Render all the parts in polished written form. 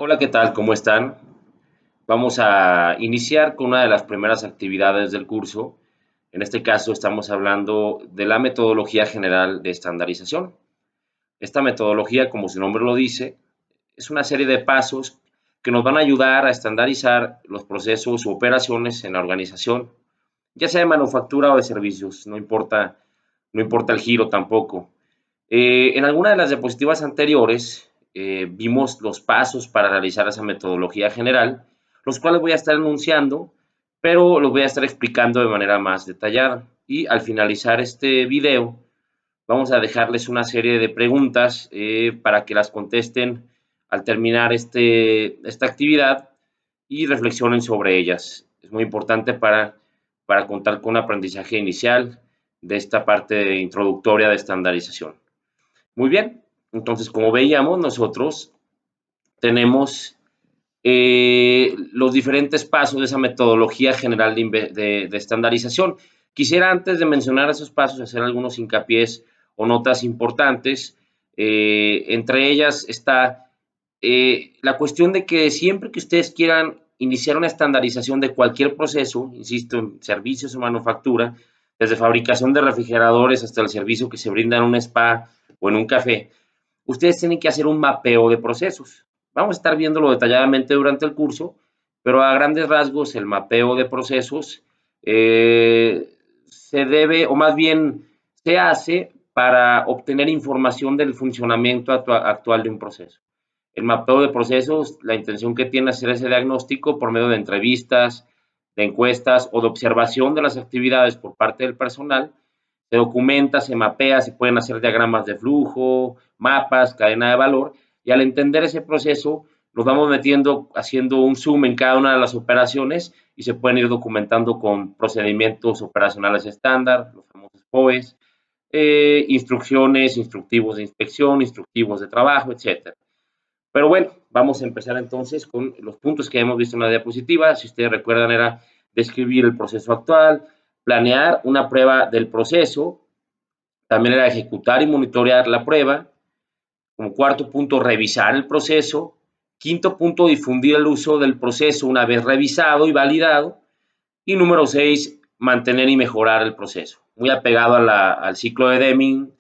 Hola, ¿qué tal? ¿Cómo están? Vamos a iniciar con una de las primeras actividades del curso. En este caso estamos hablando de la metodología general de estandarización. Esta metodología, como su nombre lo dice, es una serie de pasos que nos van a ayudar a estandarizar los procesos u operaciones en la organización, ya sea de manufactura o de servicios, no importa el giro tampoco. En alguna de las diapositivas anteriores vimos los pasos para realizar esa metodología general, los cuales voy a estar enunciando, pero los voy a estar explicando de manera más detallada. Y al finalizar este video, vamos a dejarles una serie de preguntas para que las contesten al terminar esta actividad y reflexionen sobre ellas. Es muy importante para contar con un aprendizaje inicial de esta parte introductoria de estandarización. Muy bien, entonces como veíamos nosotros tenemos los diferentes pasos de esa metodología general de estandarización. Quisiera antes de mencionar esos pasos hacer algunos hincapiés o notas importantes. Entre ellas está la cuestión de que siempre que ustedes quieran iniciar una estandarización de cualquier proceso, insisto, en servicios o manufactura, desde fabricación de refrigeradores hasta el servicio que se brinda en un spa o en un café, ustedes tienen que hacer un mapeo de procesos. Vamos a estar viéndolo detalladamente durante el curso, pero a grandes rasgos el mapeo de procesos se debe, o más bien se hace para obtener información del funcionamiento actual de un proceso. El mapeo de procesos, la intención que tiene hacer ese diagnóstico por medio de entrevistas, de encuestas o de observación de las actividades por parte del personal, se documenta, se mapea, se pueden hacer diagramas de flujo, mapas, cadena de valor, y al entender ese proceso, nos vamos metiendo, haciendo un zoom en cada una de las operaciones y se pueden ir documentando con procedimientos operacionales estándar, los famosos POEs, instrucciones, instructivos de inspección, instructivos de trabajo, etcétera. Pero bueno, vamos a empezar entonces con los puntos que hemos visto en la diapositiva. Si ustedes recuerdan, era describir el proceso actual, planear una prueba del proceso, también era ejecutar y monitorear la prueba. Como cuarto punto, revisar el proceso. Quinto punto, difundir el uso del proceso una vez revisado y validado. Y número 6, mantener y mejorar el proceso. Muy apegado al ciclo de Deming,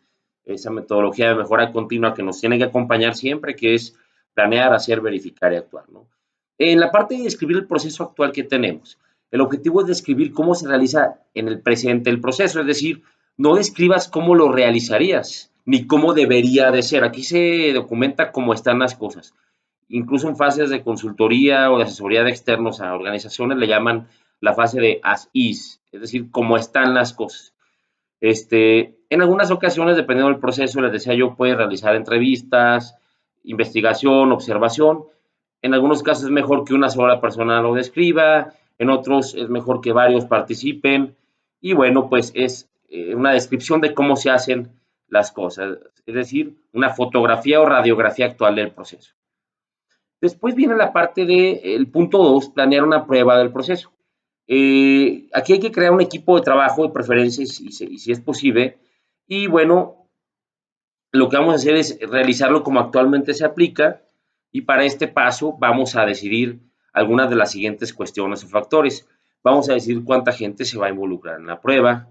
esa metodología de mejora continua que nos tiene que acompañar siempre, que es planear, hacer, verificar y actuar, ¿no? En la parte de describir el proceso actual que tenemos, el objetivo es describir cómo se realiza en el presente el proceso, es decir, no describas cómo lo realizarías, ni cómo debería de ser. Aquí se documenta cómo están las cosas. Incluso en fases de consultoría o de asesoría de externos a organizaciones le llaman la fase de as is, es decir, cómo están las cosas. En algunas ocasiones, dependiendo del proceso, les decía yo, puede realizar entrevistas, investigación, observación. En algunos casos es mejor que una sola persona lo describa, en otros es mejor que varios participen. Y bueno, pues es una descripción de cómo se hacen las cosas, es decir, una fotografía o radiografía actual del proceso. Después viene la parte del punto 2, planear una prueba del proceso. Aquí hay que crear un equipo de trabajo de preferencias y si es posible. Y bueno, lo que vamos a hacer es realizarlo como actualmente se aplica y para este paso vamos a decidir algunas de las siguientes cuestiones o factores. Vamos a decidir cuánta gente se va a involucrar en la prueba.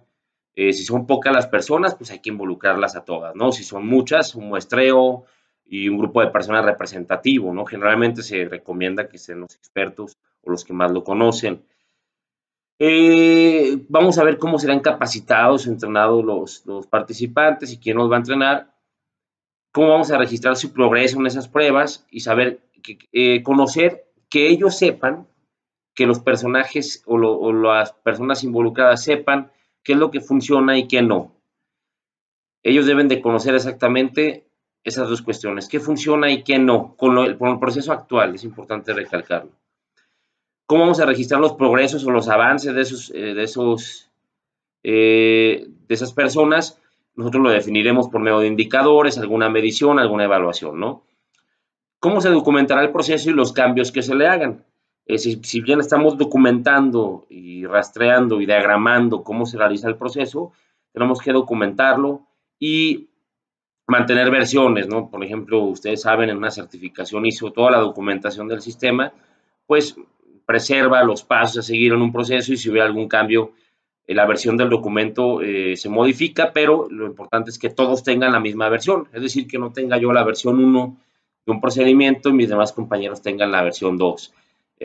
Si son pocas las personas, pues hay que involucrarlas a todas, ¿no? Si son muchas, un muestreo y un grupo de personas representativo, ¿no? Generalmente se recomienda que sean los expertos o los que más lo conocen. Vamos a ver cómo serán capacitados, entrenados los participantes y quién los va a entrenar, cómo vamos a registrar su progreso en esas pruebas y saber, conocer, que ellos sepan, que los personajes o las personas involucradas sepan qué es lo que funciona y qué no. Ellos deben de conocer exactamente esas dos cuestiones, qué funciona y qué no, con el proceso actual, es importante recalcarlo. ¿Cómo vamos a registrar los progresos o los avances de esas personas? Nosotros lo definiremos por medio de indicadores, alguna medición, alguna evaluación, ¿no? ¿Cómo se documentará el proceso y los cambios que se le hagan? Si bien estamos documentando y rastreando y diagramando cómo se realiza el proceso, tenemos que documentarlo y mantener versiones, ¿no? Por ejemplo, ustedes saben, en una certificación ISO, toda la documentación del sistema, pues preserva los pasos a seguir en un proceso y si hubiera algún cambio, la versión del documento se modifica, pero lo importante es que todos tengan la misma versión, es decir, que no tenga yo la versión 1 de un procedimiento y mis demás compañeros tengan la versión 2.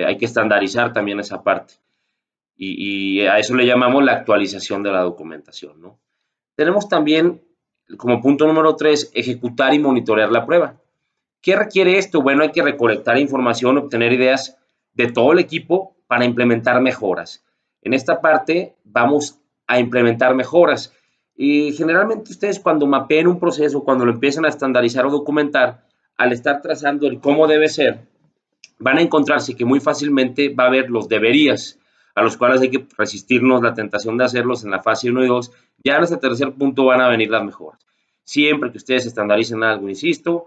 Hay que estandarizar también esa parte y a eso le llamamos la actualización de la documentación, ¿no? Tenemos también, como punto número 3, ejecutar y monitorear la prueba. ¿Qué requiere esto? Bueno, hay que recolectar información, obtener ideas de todo el equipo para implementar mejoras. En esta parte vamos a implementar mejoras. Y generalmente ustedes cuando mapeen un proceso, cuando lo empiezan a estandarizar o documentar, al estar trazando el cómo debe ser, van a encontrarse que muy fácilmente va a haber los deberías, a los cuales hay que resistirnos la tentación de hacerlos en la fase 1 y 2. Ya en este tercer punto van a venir las mejoras. Siempre que ustedes estandaricen algo, insisto,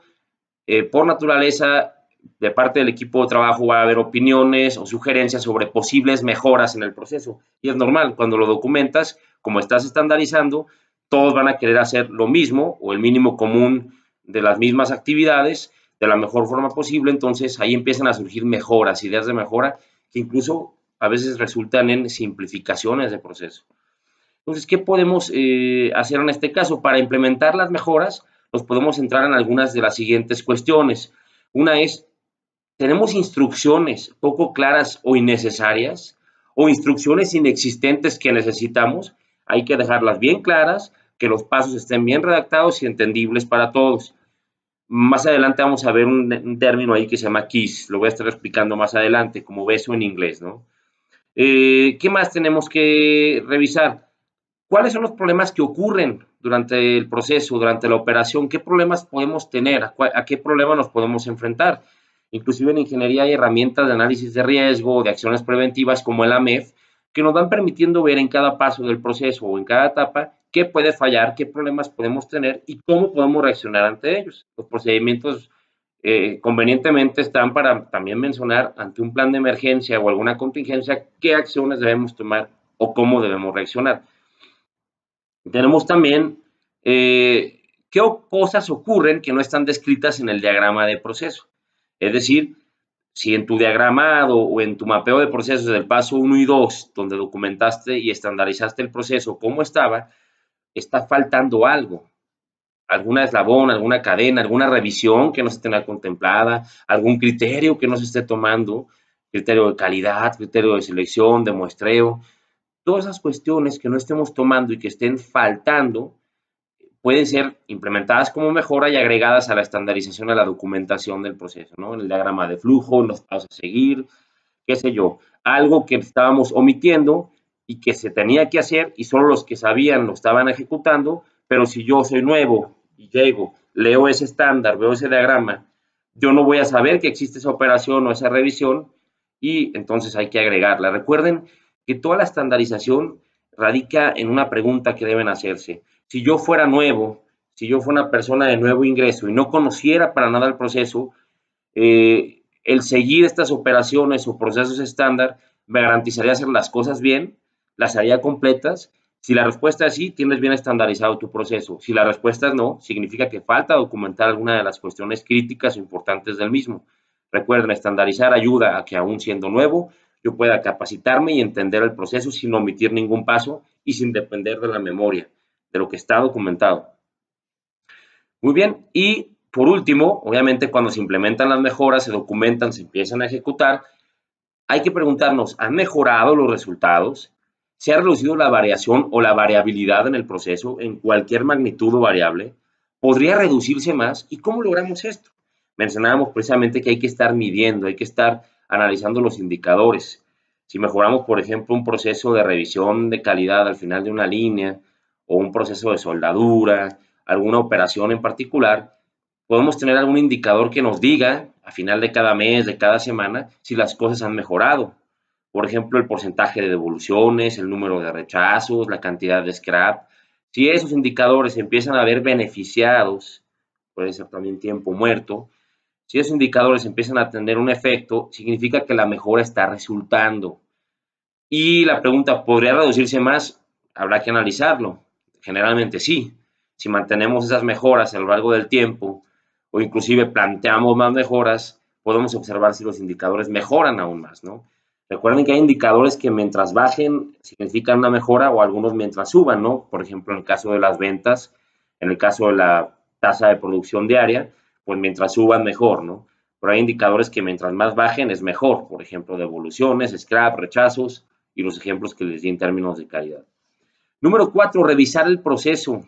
por naturaleza, de parte del equipo de trabajo va a haber opiniones o sugerencias sobre posibles mejoras en el proceso. Y es normal, cuando lo documentas, como estás estandarizando, todos van a querer hacer lo mismo o el mínimo común de las mismas actividades de la mejor forma posible. Entonces ahí empiezan a surgir mejoras, ideas de mejora que incluso a veces resultan en simplificaciones de proceso. Entonces, ¿qué podemos hacer en este caso? Para implementar las mejoras, nos podemos centrar en algunas de las siguientes cuestiones. Una es, ¿tenemos instrucciones poco claras o innecesarias? ¿O instrucciones inexistentes que necesitamos? Hay que dejarlas bien claras, que los pasos estén bien redactados y entendibles para todos. Más adelante vamos a ver un término ahí que se llama KISS, lo voy a estar explicando más adelante, como beso en inglés, ¿no? ¿Qué más tenemos que revisar? ¿Cuáles son los problemas que ocurren durante el proceso, durante la operación? ¿Qué problemas podemos tener? ¿A qué problema nos podemos enfrentar? Inclusive en ingeniería hay herramientas de análisis de riesgo, de acciones preventivas como el AMEF, que nos van permitiendo ver en cada paso del proceso o en cada etapa qué puede fallar, qué problemas podemos tener y cómo podemos reaccionar ante ellos. Los procedimientos convenientemente están para también mencionar ante un plan de emergencia o alguna contingencia qué acciones debemos tomar o cómo debemos reaccionar. Tenemos también qué cosas ocurren que no están descritas en el diagrama de proceso. Es decir, si en tu diagramado o en tu mapeo de procesos del paso 1 y 2, donde documentaste y estandarizaste el proceso, cómo estaba, está faltando algo. Alguna eslabón, alguna cadena, alguna revisión que no se tenga contemplada, algún criterio que no se esté tomando, criterio de calidad, criterio de selección, de muestreo. Todas esas cuestiones que no estemos tomando y que estén faltando pueden ser implementadas como mejora y agregadas a la estandarización, a la documentación del proceso, ¿no? En el diagrama de flujo, en los pasos a seguir, qué sé yo, algo que estábamos omitiendo y que se tenía que hacer y solo los que sabían lo estaban ejecutando, pero si yo soy nuevo y llego, leo ese estándar, veo ese diagrama, yo no voy a saber que existe esa operación o esa revisión y entonces hay que agregarla. Recuerden que toda la estandarización radica en una pregunta que deben hacerse. Si yo fuera nuevo, si yo fuera una persona de nuevo ingreso y no conociera para nada el proceso, el seguir estas operaciones o procesos estándar me garantizaría hacer las cosas bien, las haría completas. Si la respuesta es sí, tienes bien estandarizado tu proceso. Si la respuesta es no, significa que falta documentar alguna de las cuestiones críticas o importantes del mismo. Recuerden, estandarizar ayuda a que aún siendo nuevo, yo pueda capacitarme y entender el proceso sin omitir ningún paso y sin depender de la memoria, de lo que está documentado. Muy bien, y por último, obviamente cuando se implementan las mejoras, se documentan, se empiezan a ejecutar, hay que preguntarnos, ¿han mejorado los resultados? ¿Se ha reducido la variación o la variabilidad en el proceso en cualquier magnitud o variable? ¿Podría reducirse más? ¿Y cómo logramos esto? Mencionábamos precisamente que hay que estar midiendo, hay que estar analizando los indicadores. Si mejoramos, por ejemplo, un proceso de revisión de calidad al final de una línea o un proceso de soldadura, alguna operación en particular, podemos tener algún indicador que nos diga a final de cada mes, de cada semana, si las cosas han mejorado. Por ejemplo, el porcentaje de devoluciones, el número de rechazos, la cantidad de scrap. Si esos indicadores empiezan a ver beneficiados, puede ser también tiempo muerto, si esos indicadores empiezan a tener un efecto, significa que la mejora está resultando. Y la pregunta, ¿podría reducirse más? Habrá que analizarlo. Generalmente sí. si mantenemos esas mejoras a lo largo del tiempo o inclusive planteamos más mejoras, podemos observar si los indicadores mejoran aún más, ¿no? Recuerden que hay indicadores que mientras bajen significan una mejora o algunos mientras suban, ¿no? Por ejemplo, en el caso de las ventas, en el caso de la tasa de producción diaria, pues mientras suban mejor, ¿no? Pero hay indicadores que mientras más bajen es mejor, por ejemplo, devoluciones, scrap, rechazos y los ejemplos que les di en términos de calidad. Número 4, revisar el proceso.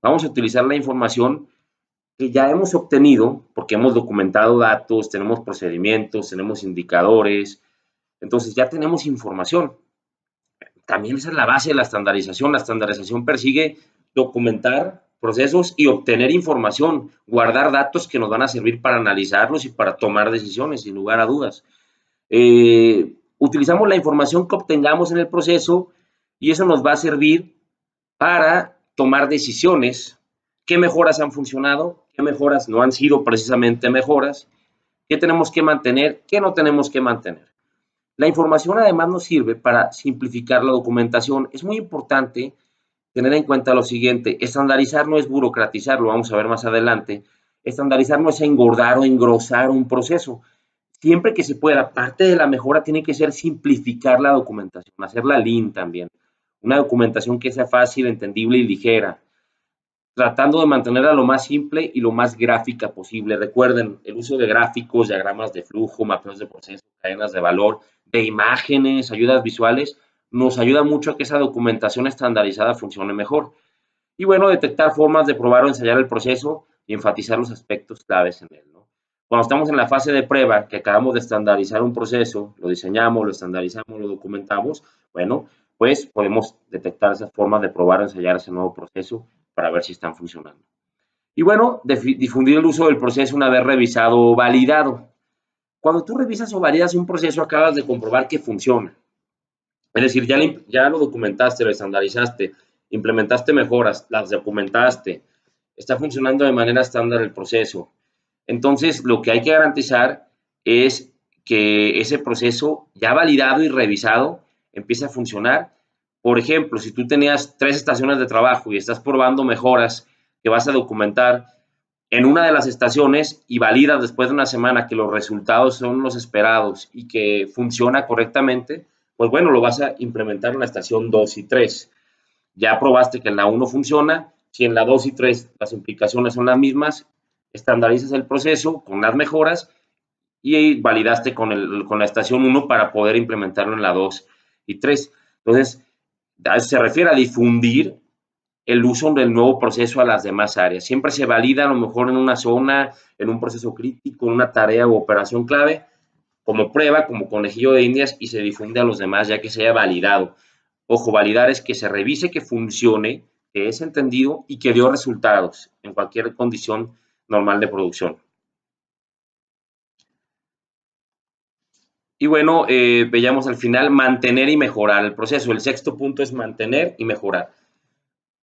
Vamos a utilizar la información que ya hemos obtenido, porque hemos documentado datos, tenemos procedimientos, tenemos indicadores, entonces ya tenemos información. También esa es la base de la estandarización. La estandarización persigue documentar procesos y obtener información, guardar datos que nos van a servir para analizarlos y para tomar decisiones, sin lugar a dudas. Utilizamos la información que obtengamos en el proceso y eso nos va a servir para tomar decisiones. ¿Qué mejoras han funcionado? ¿Qué mejoras no han sido precisamente mejoras? ¿Qué tenemos que mantener? ¿Qué no tenemos que mantener? La información además nos sirve para simplificar la documentación. Es muy importante tener en cuenta lo siguiente: estandarizar no es burocratizar, lo vamos a ver más adelante. Estandarizar no es engordar o engrosar un proceso. Siempre que se pueda, parte de la mejora tiene que ser simplificar la documentación, hacerla lean también. Una documentación que sea fácil, entendible y ligera, tratando de mantenerla lo más simple y lo más gráfica posible. Recuerden, el uso de gráficos, diagramas de flujo, mapeos de proceso, cadenas de valor, de imágenes, ayudas visuales, nos ayuda mucho a que esa documentación estandarizada funcione mejor. Y bueno, detectar formas de probar o ensayar el proceso y enfatizar los aspectos claves en él, ¿no? Cuando estamos en la fase de prueba, que acabamos de estandarizar un proceso, lo diseñamos, lo estandarizamos, lo documentamos, bueno, pues podemos detectar esas formas de probar o ensayar ese nuevo proceso para ver si están funcionando. Y bueno, difundir el uso del proceso una vez revisado o validado. Cuando tú revisas o validas un proceso, acabas de comprobar que funciona. Es decir, ya lo documentaste, lo estandarizaste, implementaste mejoras, las documentaste, está funcionando de manera estándar el proceso. Entonces, lo que hay que garantizar es que ese proceso ya validado y revisado empiece a funcionar. Por ejemplo, si tú tenías 3 estaciones de trabajo y estás probando mejoras que vas a documentar en una de las estaciones y validas después de una semana que los resultados son los esperados y que funciona correctamente, pues bueno, lo vas a implementar en la estación 2 y 3. Ya probaste que en la 1 funciona, si en la 2 y 3 las implicaciones son las mismas, estandarizas el proceso con las mejoras y validaste con la estación 1 para poder implementarlo en la 2 y 3. Entonces, a eso se refiere a difundir el uso del nuevo proceso a las demás áreas. Siempre se valida a lo mejor en una zona, en un proceso crítico, en una tarea u operación clave, como prueba, como conejillo de indias, y se difunde a los demás ya que se haya validado. Ojo, validar es que se revise que funcione, que es entendido y que dio resultados en cualquier condición normal de producción. Y bueno, veamos al final mantener y mejorar el proceso. El sexto punto es mantener y mejorar.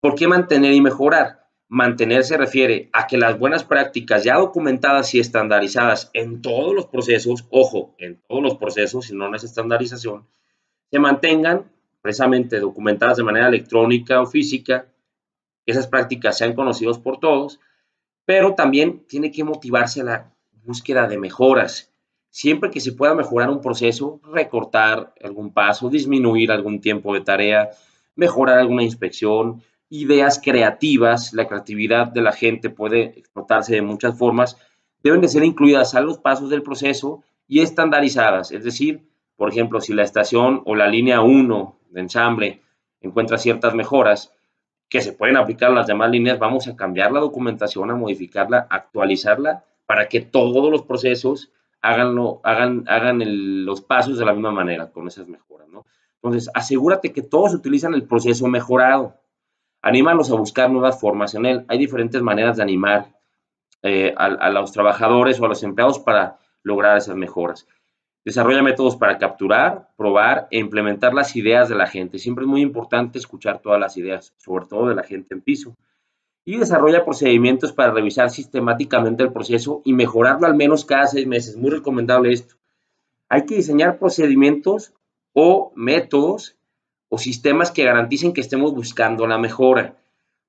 ¿Por qué mantener y mejorar? Mantener se refiere a que las buenas prácticas ya documentadas y estandarizadas en todos los procesos, ojo, en todos los procesos, si no, no es estandarización, se mantengan precisamente documentadas de manera electrónica o física, que esas prácticas sean conocidas por todos, pero también tiene que motivarse la búsqueda de mejoras. Siempre que se pueda mejorar un proceso, recortar algún paso, disminuir algún tiempo de tarea, mejorar alguna inspección, ideas creativas, la creatividad de la gente puede explotarse de muchas formas, deben de ser incluidas a los pasos del proceso y estandarizadas. Es decir, por ejemplo, si la estación o la línea 1 de ensamble encuentra ciertas mejoras, que se pueden aplicar a las demás líneas, vamos a cambiar la documentación, a modificarla, actualizarla, para que todos los procesos hagan los pasos de la misma manera, con esas mejoras, ¿no? Entonces, asegúrate que todos utilizan el proceso mejorado. Anímalos a buscar nuevas formas en él. Hay diferentes maneras de animar a los trabajadores o a los empleados para lograr esas mejoras. Desarrolla métodos para capturar, probar e implementar las ideas de la gente. Siempre es muy importante escuchar todas las ideas, sobre todo de la gente en piso. Y desarrolla procedimientos para revisar sistemáticamente el proceso y mejorarlo al menos cada 6 meses. Muy recomendable esto. Hay que diseñar procedimientos o métodos o sistemas que garanticen que estemos buscando la mejora.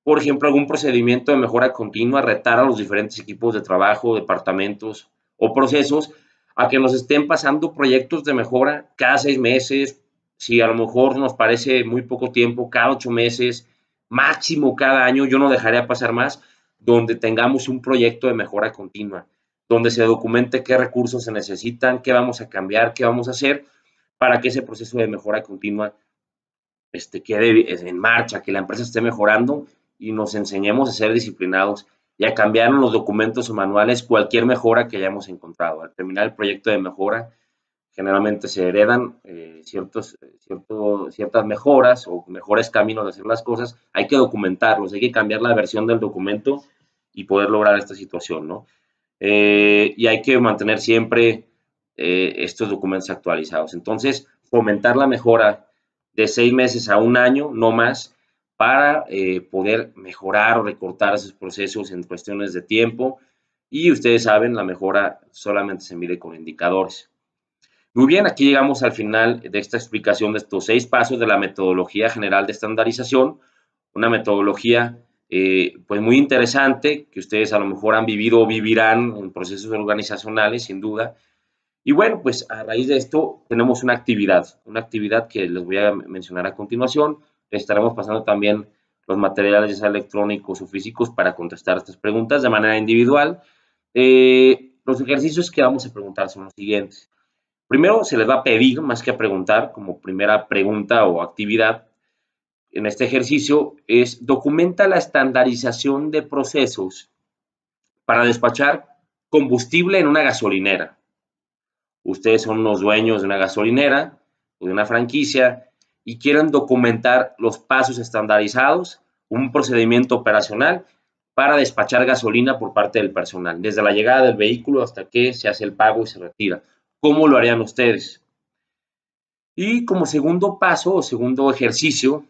por ejemplo, algún procedimiento de mejora continua, retar a los diferentes equipos de trabajo, departamentos o procesos a que nos estén pasando proyectos de mejora cada 6 meses, si a lo mejor nos parece muy poco tiempo, cada 8 meses, máximo cada año, yo no dejaría pasar más, donde tengamos un proyecto de mejora continua, donde se documente qué recursos se necesitan, qué vamos a cambiar, qué vamos a hacer para que ese proceso de mejora continua quede en marcha, que la empresa esté mejorando y nos enseñemos a ser disciplinados y a cambiar en los documentos o manuales cualquier mejora que hayamos encontrado. Al terminar el proyecto de mejora, generalmente se heredan ciertas mejoras o mejores caminos de hacer las cosas. Hay que documentarlos, hay que cambiar la versión del documento y poder lograr esta situación, ¿no? Y hay que mantener siempre estos documentos actualizados. Entonces, fomentar la mejora de 6 meses a un año, no más, para poder mejorar o recortar esos procesos en cuestiones de tiempo. Y ustedes saben, la mejora solamente se mide con indicadores. Muy bien, aquí llegamos al final de esta explicación de estos 6 pasos de la metodología general de estandarización, una metodología pues muy interesante que ustedes a lo mejor han vivido o vivirán en procesos organizacionales, sin duda. Y bueno, pues a raíz de esto tenemos una actividad que les voy a mencionar a continuación. Les estaremos pasando también los materiales, ya sea electrónicos o físicos, para contestar estas preguntas de manera individual. Los ejercicios que vamos a preguntar son los siguientes. Primero, se les va a pedir, más que a preguntar, como primera pregunta o actividad en este ejercicio, es documenta la estandarización de procesos para despachar combustible en una gasolinera. Ustedes son los dueños de una gasolinera o de una franquicia y quieren documentar los pasos estandarizados, un procedimiento operacional para despachar gasolina por parte del personal, desde la llegada del vehículo hasta que se hace el pago y se retira. ¿Cómo lo harían ustedes? Y como segundo paso o segundo ejercicio,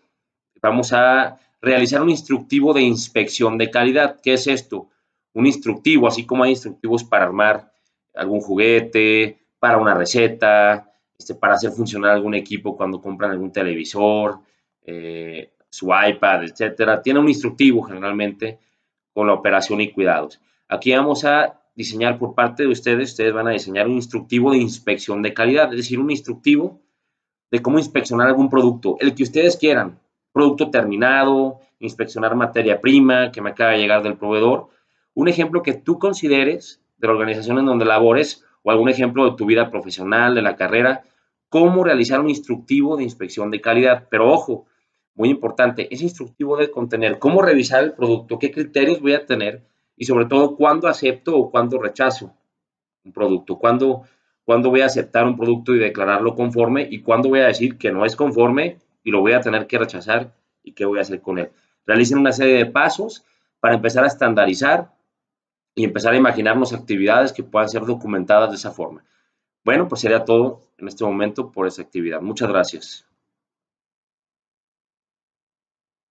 vamos a realizar un instructivo de inspección de calidad. ¿Qué es esto? Un instructivo, así como hay instructivos para armar algún juguete, para una receta, para hacer funcionar algún equipo cuando compran algún televisor, su iPad, etcétera. Tiene un instructivo generalmente con la operación y cuidados. Aquí vamos a diseñar por parte de ustedes van a diseñar un instructivo de inspección de calidad, es decir, un instructivo de cómo inspeccionar algún producto, el que ustedes quieran, producto terminado, inspeccionar materia prima que me acaba de llegar del proveedor, un ejemplo que tú consideres de la organización en donde labores o algún ejemplo de tu vida profesional, de la carrera, cómo realizar un instructivo de inspección de calidad. Pero ojo, muy importante, ese instructivo debe contener cómo revisar el producto, qué criterios voy a tener y sobre todo cuándo acepto o cuándo rechazo un producto, cuándo voy a aceptar un producto y declararlo conforme y cuándo voy a decir que no es conforme y lo voy a tener que rechazar y qué voy a hacer con él. Realicen una serie de pasos para empezar a estandarizar y empezar a imaginarnos actividades que puedan ser documentadas de esa forma. Bueno, pues sería todo en este momento por esta actividad. Muchas gracias.